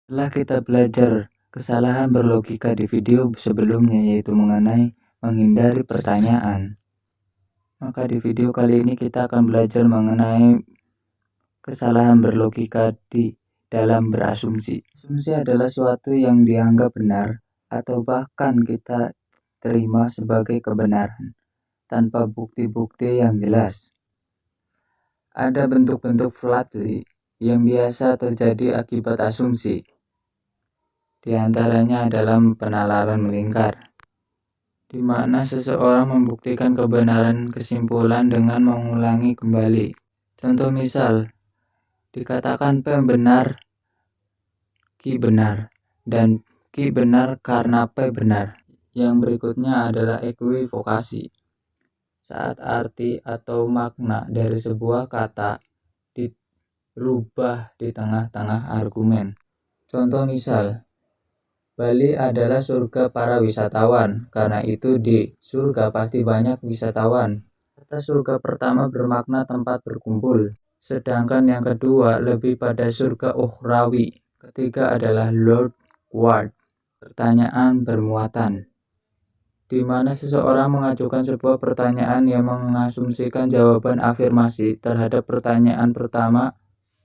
Setelah kita belajar kesalahan berlogika di video sebelumnya, yaitu mengenai menghindari pertanyaan, maka di video kali ini kita akan belajar mengenai kesalahan berlogika di dalam berasumsi. Asumsi adalah suatu yang dianggap benar atau bahkan kita terima sebagai kebenaran tanpa bukti-bukti yang jelas. Ada bentuk-bentuk flatly yang biasa terjadi akibat asumsi. Di antaranya adalah penalaran melingkar, di mana seseorang membuktikan kebenaran kesimpulan dengan mengulangi kembali. Contoh misal, dikatakan P benar, Q benar, dan Q benar karena P benar. Yang berikutnya adalah equivokasi. Saat arti atau makna dari sebuah kata dirubah di tengah-tengah argumen. Contoh misal, Bali adalah surga para wisatawan, karena itu di surga pasti banyak wisatawan. Kata surga pertama bermakna tempat berkumpul, sedangkan yang kedua lebih pada surga ukhrawi. Ketiga adalah Lord Ward, pertanyaan bermuatan, di mana seseorang mengajukan sebuah pertanyaan yang mengasumsikan jawaban afirmasi terhadap pertanyaan pertama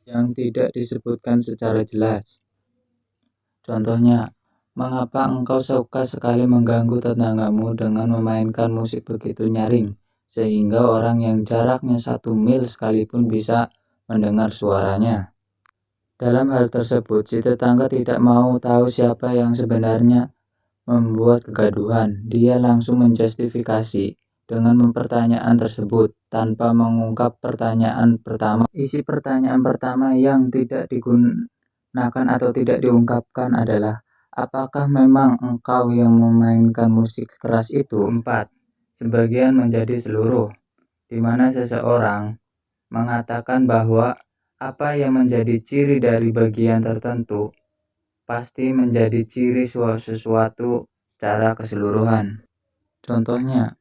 yang tidak disebutkan secara jelas. Contohnya, mengapa engkau suka sekali mengganggu tetanggamu dengan memainkan musik begitu nyaring, sehingga orang yang jaraknya 1 mil sekalipun bisa mendengar suaranya? Dalam hal tersebut, si tetangga tidak mau tahu siapa yang sebenarnya membuat kegaduhan. Dia langsung menjustifikasi dengan mempertanyaan tersebut tanpa mengungkap pertanyaan pertama. Isi pertanyaan pertama yang tidak digunakan atau tidak diungkapkan adalah, apakah memang engkau yang memainkan musik keras itu? 4. Sebagian menjadi seluruh, di mana seseorang mengatakan bahwa apa yang menjadi ciri dari bagian tertentu pasti menjadi ciri sesuatu secara keseluruhan. Contohnya,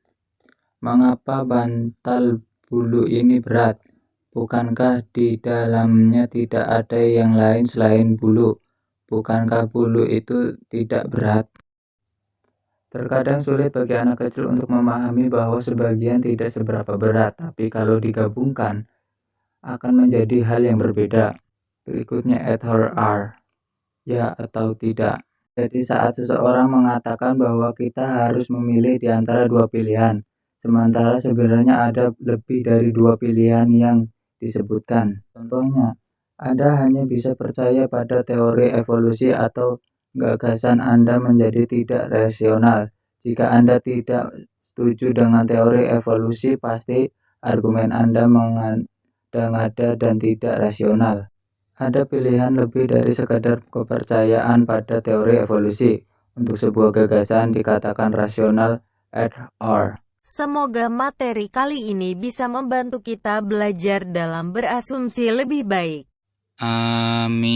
mengapa bantal bulu ini berat? Bukankah di dalamnya tidak ada yang lain selain bulu? Bukankah bulu itu tidak berat? Terkadang sulit bagi anak kecil untuk memahami bahwa sebagian tidak seberapa berat, tapi kalau digabungkan akan menjadi hal yang berbeda. Berikutnya either are, ya atau tidak. Jadi saat seseorang mengatakan bahwa kita harus memilih di antara 2 pilihan, sementara sebenarnya ada lebih dari 2 pilihan yang disebutkan. Contohnya, Anda hanya bisa percaya pada teori evolusi atau gagasan Anda menjadi tidak rasional. Jika Anda tidak setuju dengan teori evolusi, pasti argumen Anda mengada-ngada dan tidak rasional. Ada pilihan lebih dari sekadar kepercayaan pada teori evolusi. Untuk sebuah gagasan dikatakan rasional or. Semoga materi kali ini bisa membantu kita belajar dalam berasumsi lebih baik. Amin.